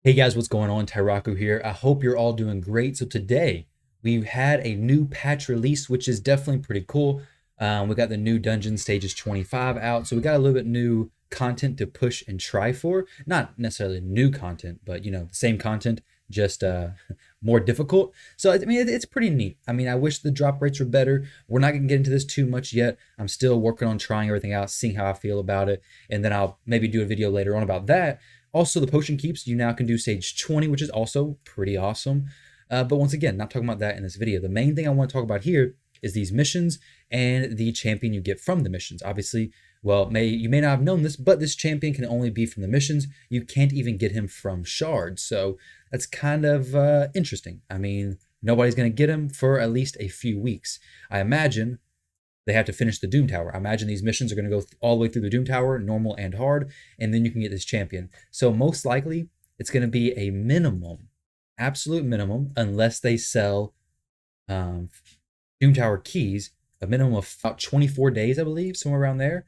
Hey guys, what's going on? Tyrauku here. I hope you're all doing great. So today we had a new patch release, which is definitely pretty cool. We got the new Dungeon Stages 25 out, so we got a little bit new content to push and try for. Not necessarily new content, but the same content, just more difficult. So I mean, it's pretty neat. I mean, I wish the drop rates were better. We're not gonna get into this too much yet. I'm still working on trying everything out, seeing how I feel about it, and then I'll maybe do a video later on about that. Also, the potion keeps, you now can do stage 20, which is also pretty awesome. But once again, not talking about that in this video. The main thing I want to talk about here is these missions and the champion you get from the missions. Obviously, well, you may not have known this, but this champion can only be from the missions. You can't even get him from shards. So that's kind of interesting. I mean, nobody's going to get him for at least a few weeks. I imagine they have to finish the Doom Tower. I imagine these missions are going to go all the way through the Doom Tower, normal and hard, and then you can get this champion. So most likely, it's going to be a minimum, absolute minimum, unless they sell um, Doom Tower keys, a minimum of about 24 days, I believe, somewhere around there,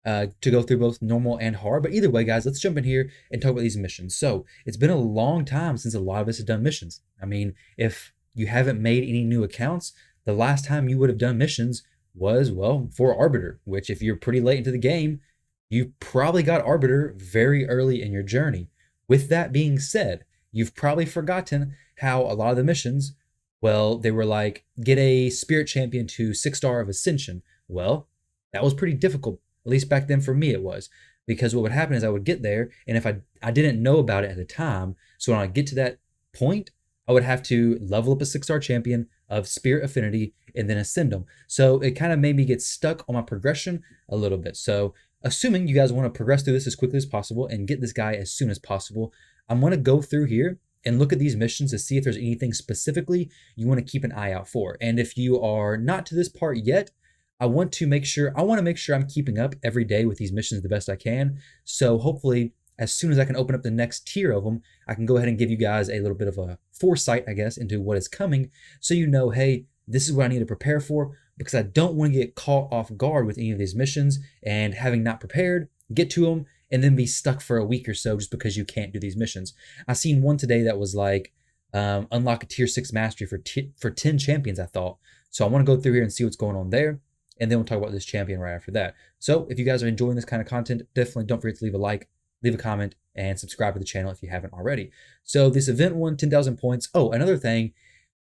to go through both normal and hard. But either way, guys, let's jump in here and talk about these missions. So it's been a long time since a lot of us have done missions. I mean, if you haven't made any new accounts, the last time you would have done missions was, well, for Arbiter, which if you're pretty late into the game, you probably got Arbiter very early in your journey. With that being said, you've probably forgotten how a lot of the missions, well, they were like, get a Spirit Champion to 6-star of Ascension. Well, that was pretty difficult, at least back then for me it was. Because what would happen is I would get there, and if I didn't know about it at the time, so when I get to that point, I would have to level up a 6-star champion of Spirit Affinity and then ascend them. So it kind of made me get stuck on my progression a little bit. So assuming you guys want to progress through this as quickly as possible and get this guy as soon as possible, I'm going to go through here and look at these missions to see if there's anything specifically you want to keep an eye out for. And if you are not to this part yet, I want to make sure I'm keeping up every day with these missions the best I can. So hopefully as soon as I can open up the next tier of them, I can go ahead and give you guys a little bit of a foresight, I guess, into what is coming. So you know, hey, this is what I need to prepare for, because I don't want to get caught off guard with any of these missions and having not prepared, get to them, and then be stuck for a week or so just because you can't do these missions. I seen one today that was like, unlock a tier 6 mastery for 10 champions, I thought. So I want to go through here and see what's going on there. And then we'll talk about this champion right after that. So if you guys are enjoying this kind of content, definitely don't forget to leave a like, leave a comment, and subscribe to the channel if you haven't already. So this event won 10,000 points. Oh, another thing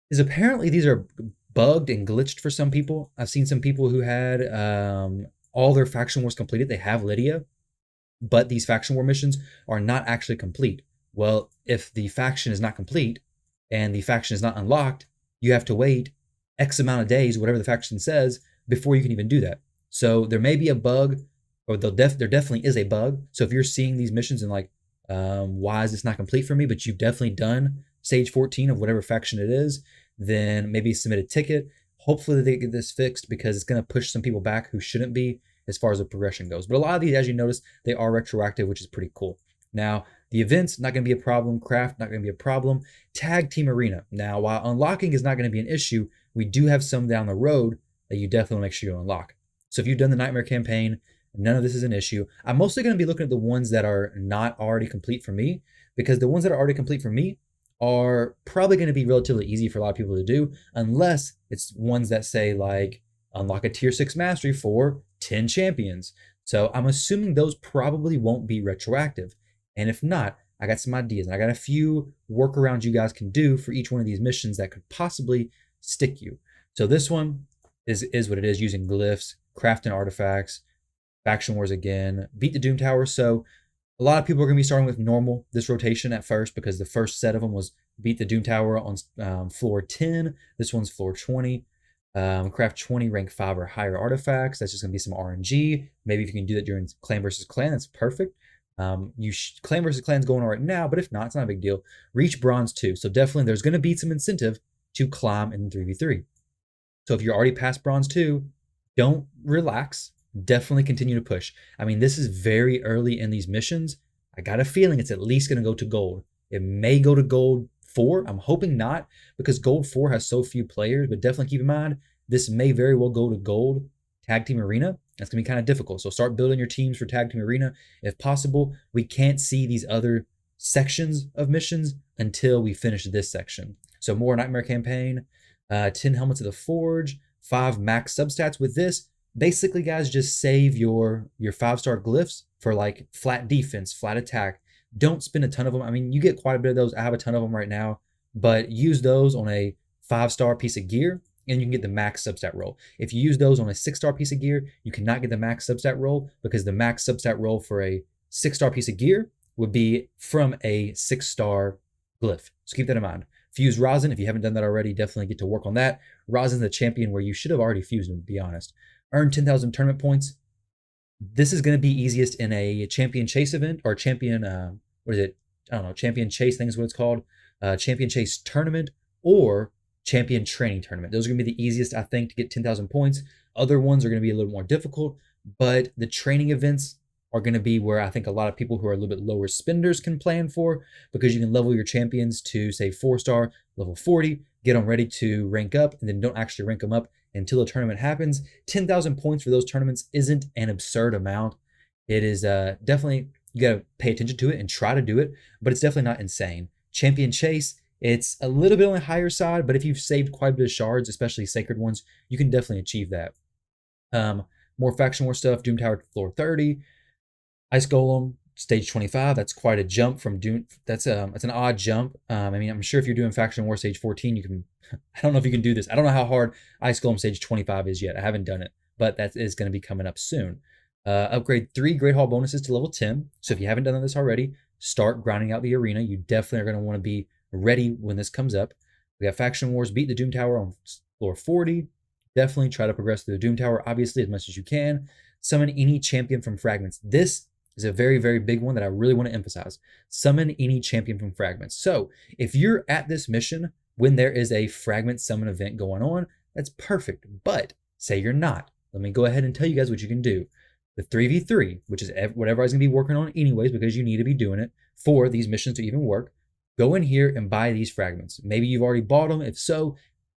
is apparently these are bugged and glitched for some people. I've seen some people who had all their faction wars completed. They have Lydia, but these faction war missions are not actually complete. Well, if the faction is not complete and the faction is not unlocked, you have to wait X amount of days, whatever the faction says, before you can even do that. So there may be a bug, or there definitely is a bug. So if you're seeing these missions and like, why is this not complete for me? But you've definitely done stage 14 of whatever faction it is, then maybe submit a ticket. Hopefully they get this fixed, because it's going to push some people back who shouldn't be as far as the progression goes. But a lot of these, as you notice, they are retroactive, which is pretty cool. Now, the event's not going to be a problem. Craft, not going to be a problem. Tag Team Arena. Now, while unlocking is not going to be an issue, we do have some down the road that you definitely want to make sure you unlock. So if you've done the Nightmare campaign, none of this is an issue. I'm mostly going to be looking at the ones that are not already complete for me, because the ones that are already complete for me are probably going to be relatively easy for a lot of people to do, unless it's ones that say like unlock a tier 6 mastery for 10 champions. So I'm assuming those probably won't be retroactive. And if not, I got some ideas, and I got a few workarounds you guys can do for each one of these missions that could possibly stick you. So this one is what it is, using glyphs, crafting artifacts, faction wars again, beat the Doom Tower. So a lot of people are going to be starting with normal this rotation at first, because the first set of them was beat the Doom Tower on floor 10. This one's floor 20. Craft 20 rank 5 or higher artifacts. That's just going to be some RNG. Maybe if you can do that during clan versus clan, that's perfect. Clan versus clan's going on right now, but if not, it's not a big deal. Reach bronze 2. So definitely there's going to be some incentive to climb in 3v3. So if you're already past bronze 2, don't relax. Definitely continue to push. I mean, this is very early in these missions. I got a feeling it's at least going to go to gold. It may go to gold 4. I'm hoping not, because gold 4 has so few players, but definitely keep in mind, this may very well go to gold Tag Team Arena. That's going to be kind of difficult. So start building your teams for Tag Team Arena if possible. We can't see these other sections of missions until we finish this section. So more Nightmare Campaign, 10 Helmets of the Forge, 5 max substats. With this, basically, guys, just save your 5-star glyphs for like flat defense, flat attack. Don't spend a ton of them. I mean, you get quite a bit of those. I have a ton of them right now, but use those on a 5-star piece of gear and you can get the max substat roll. If you use those on a 6-star piece of gear, you cannot get the max substat roll because the max substat roll for a 6-star piece of gear would be from a 6-star glyph. So keep that in mind. Fuse Rosin, if you haven't done that already, definitely get to work on that. Rosin's the champion where you should have already fused him, to be honest. Earn 10,000 tournament points. This is going to be easiest in a champion chase event or champion, what is it? I don't know, champion chase, thing is what it's called. Champion chase tournament or champion training tournament. Those are going to be the easiest, I think, to get 10,000 points. Other ones are going to be a little more difficult, but the training events are going to be where I think a lot of people who are a little bit lower spenders can plan for, because you can level your champions to, say, 4-star, level 40, get them ready to rank up, and then don't actually rank them up until the tournament happens. 10,000 points for those tournaments isn't an absurd amount. It is definitely, you got to pay attention to it and try to do it, but it's definitely not insane. Champion Chase, it's a little bit on the higher side, but if you've saved quite a bit of shards, especially sacred ones, you can definitely achieve that. More Faction War stuff, Doom Tower floor 30, Ice Golem, stage 25. That's quite a jump from Doom. That's it's an odd jump. I mean, I'm sure if you're doing Faction War stage 14, you can. I don't know if you can do this. I don't know how hard Ice Golem stage 25 is yet. I haven't done it, but that is going to be coming up soon. Upgrade 3 Great Hall bonuses to level 10. So if you haven't done this already, start grinding out the arena. You definitely are going to want to be ready when this comes up. We got Faction Wars, beat the Doom Tower on floor 40. Definitely try to progress through the Doom Tower, obviously, as much as you can. Summon any champion from Fragments. This is a very, very big one that I really want to emphasize. Summon any champion from Fragments. So if you're at this mission when there is a Fragment summon event going on, that's perfect. But say you're not. Let me go ahead and tell you guys what you can do. The 3v3, which is whatever I was going to be working on anyways, because you need to be doing it for these missions to even work. Go in here and buy these fragments. Maybe you've already bought them. If so,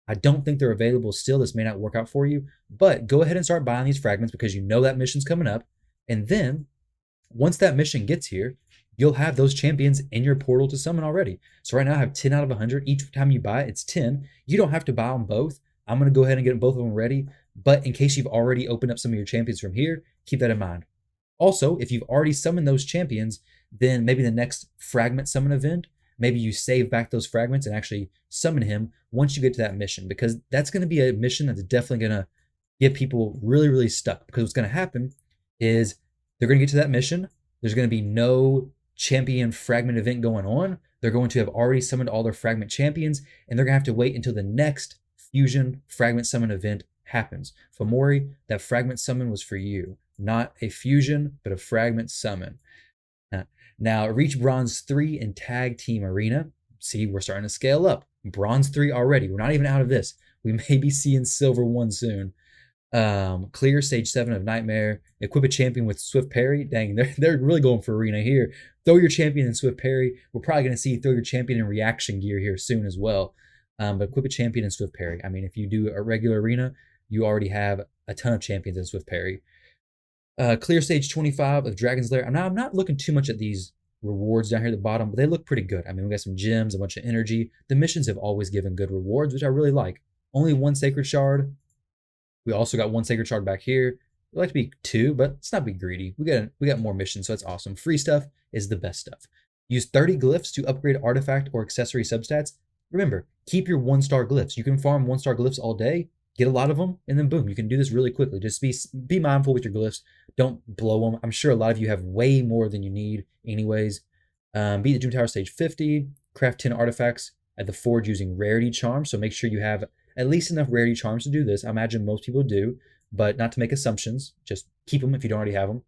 I don't think they're available still. This may not work out for you, but go ahead and start buying these fragments because you know that mission's coming up. And then once that mission gets here, you'll have those champions in your portal to summon already. So right now I have 10 out of 100. Each time you buy it, it's 10. You don't have to buy them both. I'm going to go ahead and get both of them ready. But in case you've already opened up some of your champions from here, keep that in mind. Also, if you've already summoned those champions, then maybe the next fragment summon event, maybe you save back those fragments and actually summon him once you get to that mission, because that's going to be a mission that's definitely going to get people really, really stuck. Because what's going to happen is they're going to get to that mission. There's going to be no champion fragment event going on. They're going to have already summoned all their fragment champions, and they're going to have to wait until the next fusion fragment summon event happens. Fomori, that fragment summon was for you. Not a fusion, but a fragment summon. Now, reach Bronze 3 in Tag Team Arena. See, we're starting to scale up. Bronze 3 already. We're not even out of this. We may be seeing Silver 1 soon. Clear Stage 7 of Nightmare. Equip a champion with Swift Parry. Dang, they're really going for Arena here. Throw your champion in Swift Parry. We're probably going to see throw your champion in Reaction Gear here soon as well. But equip a champion in Swift Parry. I mean, if you do a regular Arena, you already have a ton of champions in Swift Parry. Clear Stage 25 of Dragon's Lair. Now, I'm not looking too much at these rewards down here at the bottom, but they look pretty good. I mean, we got some gems, a bunch of energy. The missions have always given good rewards, which I really like. Only 1 Sacred Shard. We also got 1 Sacred Shard back here. We'd like to be 2, but let's not be greedy. We got more missions, so that's awesome. Free stuff is the best stuff. Use 30 glyphs to upgrade artifact or accessory substats. Remember, keep your 1-star glyphs. You can farm 1-star glyphs all day, get a lot of them, and then boom, you can do this really quickly. Just be mindful with your glyphs. Don't blow them. I'm sure a lot of you have way more than you need anyways. Beat the Doom Tower stage 50. Craft 10 artifacts at the forge using rarity charms. So make sure you have at least enough rarity charms to do this. I imagine most people do, but not to make assumptions. Just keep them if you don't already have them.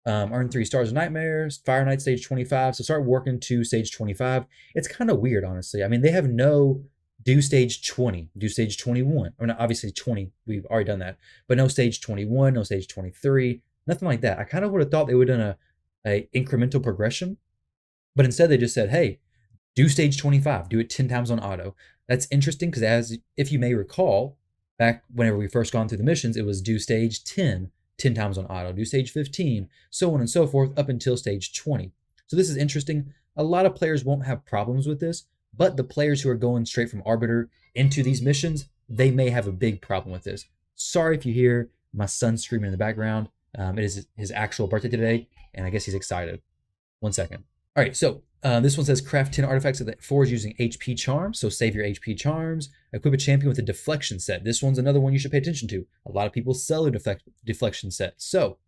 Earn 3 stars of Nightmares. Fire Knight stage 25. So start working to stage 25. It's kind of weird, honestly. I mean, they have no do stage 20, do stage 21. I mean, obviously 20, we've already done that, but no stage 21, no stage 23, nothing like that. I kind of would have thought they would have done a incremental progression, but instead they just said, hey, do stage 25, do it 10 times on auto. That's interesting because, as if you may recall, back whenever we first gone through the missions, it was do stage 10 times on auto, do stage 15, so on and so forth, up until stage 20. So this is interesting. A lot of players won't have problems with this, but the players who are going straight from Arbiter into these missions, they may have a big problem with this. Sorry if you hear my son screaming in the background. It is his actual birthday today, and I guess he's excited. 1 second. All right, so this one says craft 10 artifacts at the forge using HP charms. So save your HP charms. Equip a champion with a deflection set. This one's another one you should pay attention to. A lot of people sell a deflection set. So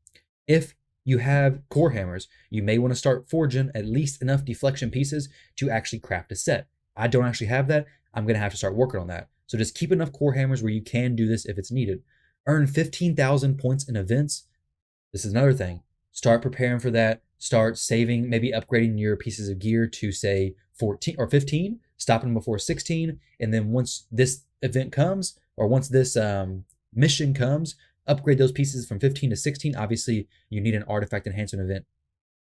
if you have core hammers, you may want to start forging at least enough deflection pieces to actually craft a set. I don't actually have that. I'm going to have to start working on that. So just keep enough core hammers where you can do this if it's needed. Earn 15,000 points in events. This is another thing. Start preparing for that. Start saving, maybe upgrading your pieces of gear to say 14 or 15, stopping them before 16. And then once this event comes, or once this mission comes, upgrade those pieces from 15 to 16. Obviously, you need an artifact enhancement event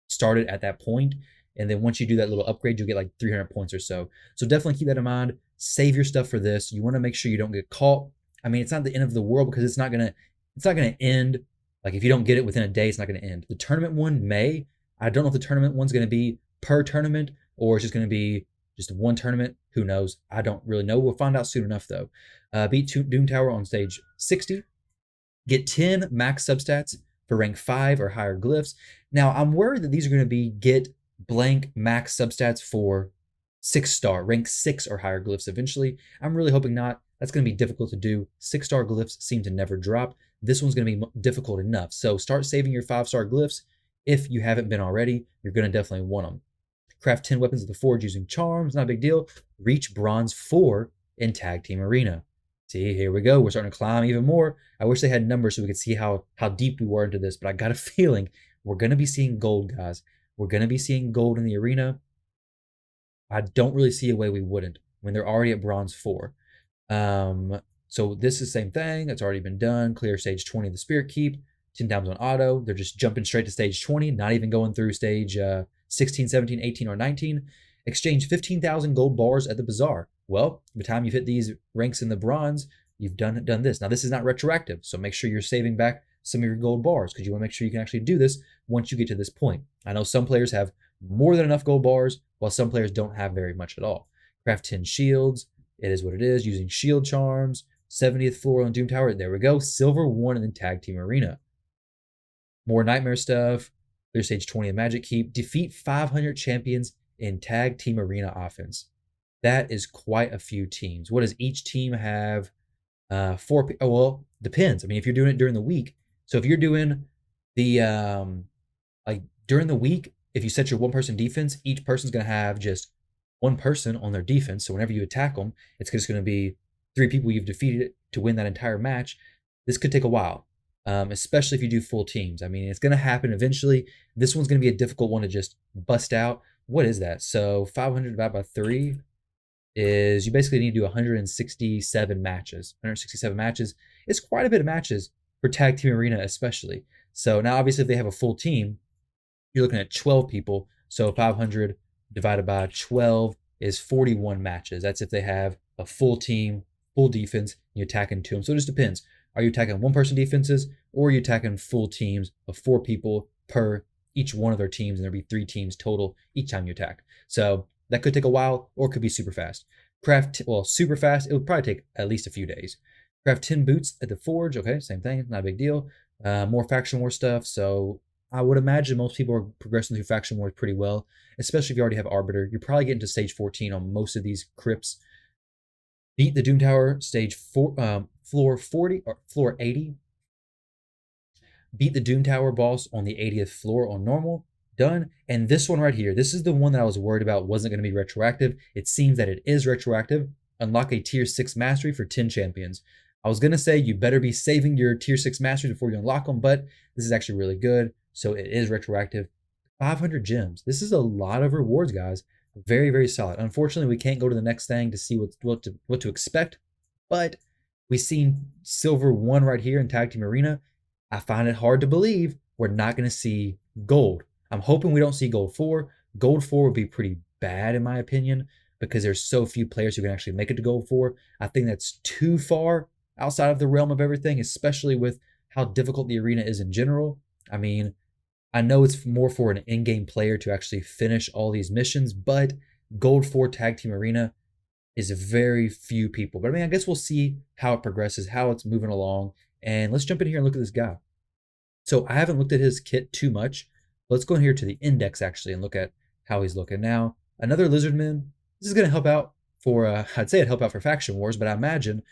started at that point. And then once you do that little upgrade, you'll get like 300 points or so. So definitely keep that in mind. Save your stuff for this. You want to make sure you don't get caught. I mean, it's not the end of the world because it's not gonna end. Like if you don't get it within a day, it's not gonna end. The tournament one may. I don't know if the tournament one's going to be per tournament or it's just going to be just one tournament. Who knows? I don't really know. We'll find out soon enough, though. Beat Doom Tower on stage 60. Get 10 max substats for rank 5 or higher glyphs. Now, I'm worried that these are going to be get blank max substats for 6-star, rank 6 or higher glyphs eventually. I'm really hoping not. That's going to be difficult to do. 6-star glyphs seem to never drop. This one's going to be difficult enough. So start saving your 5-star glyphs. If you haven't been already, you're going to definitely want them. Craft 10 weapons at the forge using charms, not a big deal. Reach bronze 4 in Tag Team Arena. See, here we go. We're starting to climb even more. I wish they had numbers so we could see how deep we were into this, but I got a feeling we're going to be seeing gold, guys. We're going to be seeing gold in the arena. I don't really see a way we wouldn't when they're already at bronze 4. So this is the same thing. That's already been done. Clear stage 20 of the Spirit Keep. 10 times on auto. They're just jumping straight to stage 20, not even going through stage 16, 17, 18, or 19. Exchange 15,000 gold bars at the bazaar. Well, by the time you've hit these ranks in the bronze, you've done this. Now, this is not retroactive, so make sure you're saving back some of your gold bars because you want to make sure you can actually do this once you get to this point. I know some players have more than enough gold bars, while some players don't have very much at all. Craft 10 shields. It is what it is, using shield charms. 70th floor on Doom Tower. There we go. Silver 1 in the Tag Team Arena. More Nightmare stuff. Clear stage 20 of Magic Keep. Defeat 500 champions in Tag Team Arena offense. That is quite a few teams. What does each team have? 4. Oh, well, depends. I mean, if you're doing it during the week. So if you're doing the like during the week, if you set your one-person defense, each person's going to have just one person on their defense. So whenever you attack them, it's just going to be 3 people you've defeated to win that entire match. This could take a while. Especially if you do full teams. I mean, it's going to happen eventually. This one's going to be a difficult one to just bust out. What is that? So 500 divided by 3 is you basically need to do 167 matches. 167 matches is quite a bit of matches for Tag Team Arena especially. So now obviously if they have a full team, you're looking at 12 people. So 500 divided by 12 is 41 matches. That's if they have a full team, full defense, you attack into them. So it just depends. Are you attacking one-person defenses, or are you attacking full teams of 4 people per each one of their teams, and there'll be 3 teams total each time you attack. So that could take a while, or it could be super fast. Super fast, it would probably take at least a few days. Craft 10 boots at the forge. Okay, same thing, not a big deal. More faction war stuff, so I would imagine most people are progressing through faction wars pretty well, especially if you already have Arbiter. You're probably getting to stage 14 on most of these crypts. Beat the Doom Tower, stage 4, floor 40 or floor 80. Beat the Doom Tower boss on the 80th floor on normal. Done. And this one right here, this is the one that I was worried about wasn't going to be retroactive. It seems that it is retroactive. Unlock a tier 6 mastery for 10 champions. I was going to say you better be saving your tier 6 masteries before you unlock them, but this is actually really good. So it is retroactive. 500 gems. This is a lot of rewards, guys. Very, very solid. Unfortunately, we can't go to the next thing to see what to expect, but we've seen silver 1 right here in Tag Team Arena. I find it hard to believe we're not going to see gold. I'm hoping we don't see gold 4. Gold 4 would be pretty bad in my opinion because there's so few players who can actually make it to gold 4. I think that's too far outside of the realm of everything, especially with how difficult the arena is in general. I mean, I know it's more for an in-game player to actually finish all these missions, but Gold 4 Tag Team Arena is very few people. But I mean, I guess we'll see how it progresses, how it's moving along. And let's jump in here and look at this guy. So I haven't looked at his kit too much. Let's go in here to the index actually and look at how he's looking. Now, another Lizardman. This is going to help out for, I'd say it'd help out for Faction Wars, but I imagine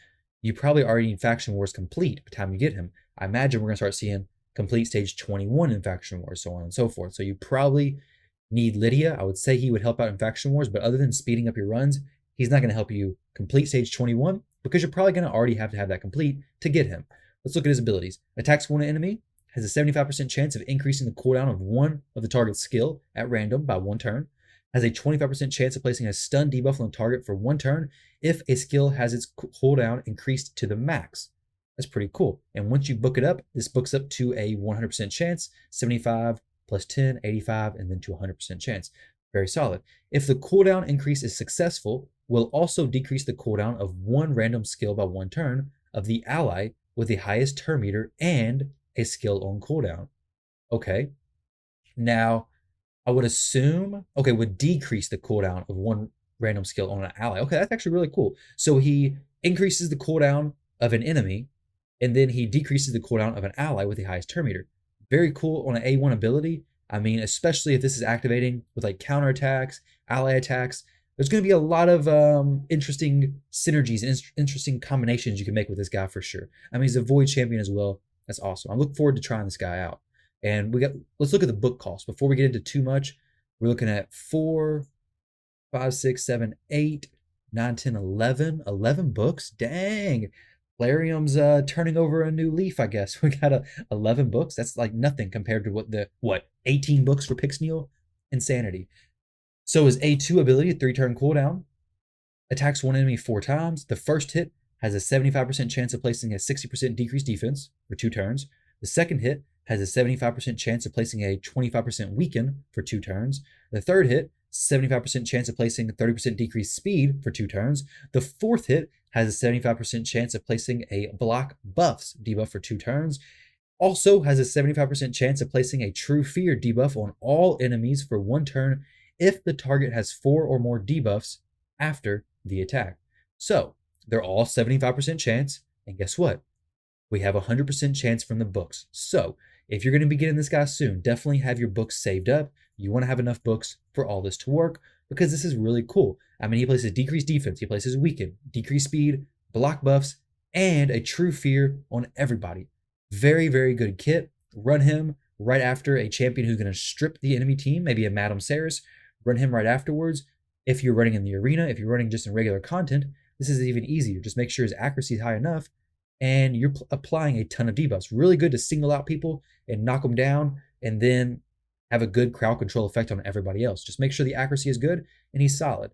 you probably already need Faction Wars complete by the time you get him. I imagine we're going to start seeing complete stage 21 in Faction Wars, so on and so forth. So you probably need Lydia. I would say he would help out in Faction Wars, but other than speeding up your runs, he's not going to help you complete stage 21 because you're probably going to already have to have that complete to get him. Let's look at his abilities. Attacks one enemy, has a 75% chance of increasing the cooldown of one of the target's skill at random by 1 turn, has a 25% chance of placing a stun debuff on the target for 1 turn if a skill has its cooldown increased to the max. That's pretty cool. And once you book it up, this books up to a 100% chance, 75 plus 10, 85, and then to 100% chance. Very solid. If the cooldown increase is successful, will also decrease the cooldown of one random skill by 1 turn of the ally with the highest turn meter and a skill on cooldown. Okay. Now, I would assume, okay, would decrease the cooldown of one random skill on an ally. Okay, that's actually really cool. So he increases the cooldown of an enemy, and then he decreases the cooldown of an ally with the highest turn meter. Very cool on an A1 ability. I mean, especially if this is activating with like counterattacks, ally attacks, there's going to be a lot of interesting synergies and interesting combinations you can make with this guy for sure. I mean, he's a Void champion as well. That's awesome. I'm looking forward to trying this guy out. And let's look at the book cost. Before we get into too much, we're looking at 4, 5, 6, 7, 8, 9, 10, 11. 11 books. Dang. Larium's turning over a new leaf, I guess. We got 11 books. That's like nothing compared to 18 books for Pixneal? Insanity. So his A2 ability, 3-turn cooldown, attacks one enemy 4 times. The first hit has a 75% chance of placing a 60% decreased defense for 2 turns. The second hit has a 75% chance of placing a 25% weaken for 2 turns. The third hit, 75% chance of placing a 30% decreased speed for 2 turns. The fourth hit has a 75% chance of placing a block buffs debuff for 2 turns. Also has a 75% chance of placing a true fear debuff on all enemies for 1 turn if the target has 4 or more debuffs after the attack. So they're all 75% chance, and guess what? We have 100% chance from the books. So if you're going to be getting this guy soon, definitely have your books saved up. You want to have enough books for all this to work because this is really cool. I mean, he places decreased defense, he places weaken, decreased speed, block buffs, and a true fear on everybody. Very, very good kit. Run him right after a champion who's going to strip the enemy team, maybe a Madame Ceres. Run him right afterwards. If you're running in the arena, if you're running just in regular content, this is even easier. Just make sure his accuracy is high enough and you're applying a ton of debuffs. Really good to single out people and knock them down and then have a good crowd control effect on everybody else. Just make sure the accuracy is good and he's solid.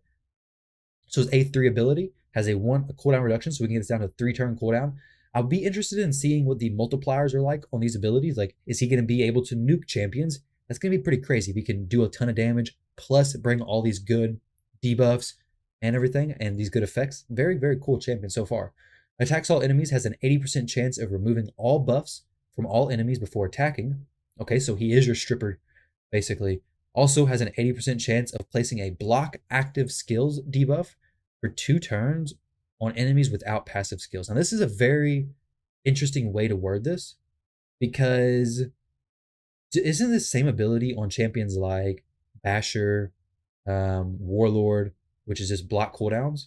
So his A3 ability has a cooldown reduction, so we can get this down to 3-turn cooldown. I'll be interested in seeing what the multipliers are like on these abilities. Like, is he going to be able to nuke champions? That's going to be pretty crazy. If he can do a ton of damage, plus bring all these good debuffs and everything, and these good effects. Very, very cool champion so far. Attacks all enemies, has an 80% chance of removing all buffs from all enemies before attacking. Okay, so he is your stripper, basically. Also has an 80% chance of placing a block active skills debuff for 2 turns on enemies without passive skills. Now, this is a very interesting way to word this because isn't the same ability on champions like Basher, Warlord, which is just block cooldowns?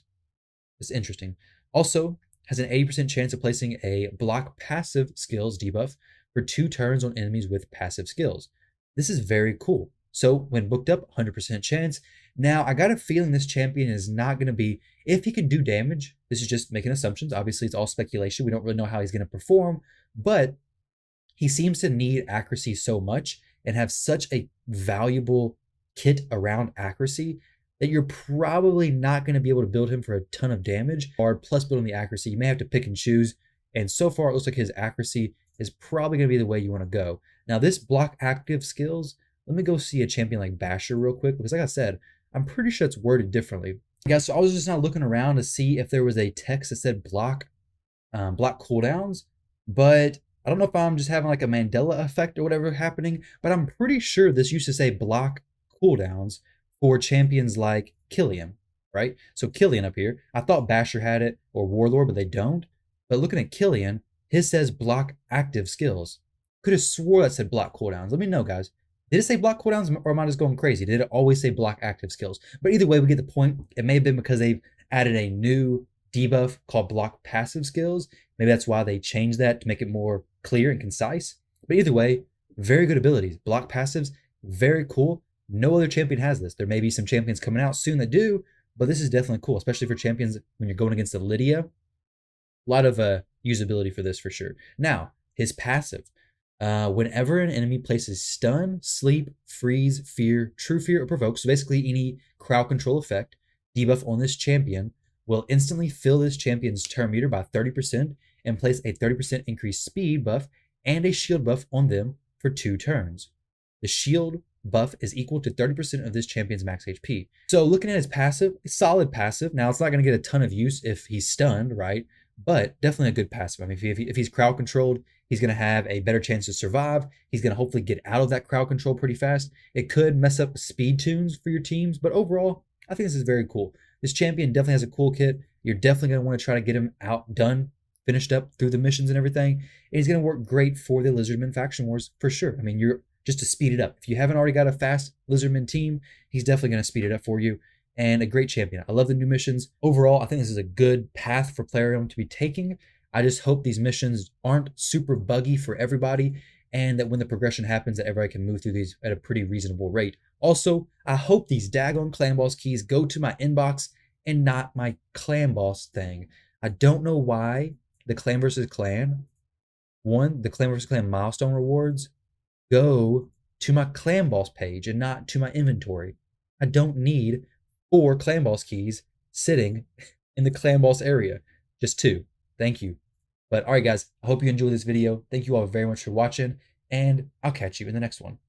It's interesting. Also, has an 80% chance of placing a block passive skills debuff for 2 turns on enemies with passive skills. This is very cool. So when booked up, 100% chance. Now, I got a feeling this champion is not going to be, if he can do damage, this is just making assumptions. Obviously, it's all speculation. We don't really know how he's going to perform, but he seems to need accuracy so much and have such a valuable kit around accuracy that you're probably not going to be able to build him for a ton of damage, or plus building the accuracy. You may have to pick and choose. And so far, it looks like his accuracy is probably going to be the way you want to go. Now, this block active skills, let me go see a champion like Basher real quick, because like I said, I'm pretty sure it's worded differently. Yeah, so I was just not looking around to see if there was a text that said block cooldowns, but I don't know if I'm just having like a Mandela effect or whatever happening, but I'm pretty sure this used to say block cooldowns for champions like Killian, right? So Killian up here, I thought Basher had it or Warlord, but they don't. But looking at Killian, his says block active skills. Could have swore that said block cooldowns. Let me know, guys. Did it say block cooldowns or am I just going crazy? Did it always say block active skills? But either way, we get the point. It may have been because they've added a new debuff called block passive skills. Maybe that's why they changed that to make it more clear and concise. But either way, very good abilities. Block passives, very cool. No other champion has this. There may be some champions coming out soon that do, but this is definitely cool, especially for champions when you're going against a Lydia. A lot of usability for this for sure. Now, his passive. Whenever an enemy places stun, sleep, freeze, fear, true fear, or provoke, so basically any crowd control effect, debuff on this champion will instantly fill this champion's turn meter by 30% and place a 30% increased speed buff and a shield buff on them for 2 turns. The shield buff is equal to 30% of this champion's max HP. So looking at his passive, solid passive. Now it's not going to get a ton of use if he's stunned, right? But definitely a good passive. I mean, if he's crowd controlled, he's going to have a better chance to survive. He's going to hopefully get out of that crowd control pretty fast. It could mess up speed tunes for your teams, but overall, I think this is very cool. This champion definitely has a cool kit. You're definitely going to want to try to get him outdone, finished up through the missions and everything. And he's going to work great for the Lizardman Faction Wars for sure. I mean, you're just to speed it up. If you haven't already got a fast Lizardman team, he's definitely going to speed it up for you. And a great champion. I love the new missions. Overall, I think this is a good path for Plarium to be taking. I just hope these missions aren't super buggy for everybody and that when the progression happens that everybody can move through these at a pretty reasonable rate. Also, I hope these daggone clan boss keys go to my inbox and not my clan boss thing. I don't know why the clan versus clan, the clan versus clan milestone rewards go to my clan boss page and not to my inventory. I don't need 4 clan boss keys sitting in the clan boss area. Just 2. Thank you. But all right, guys, I hope you enjoyed this video. Thank you all very much for watching, and I'll catch you in the next one.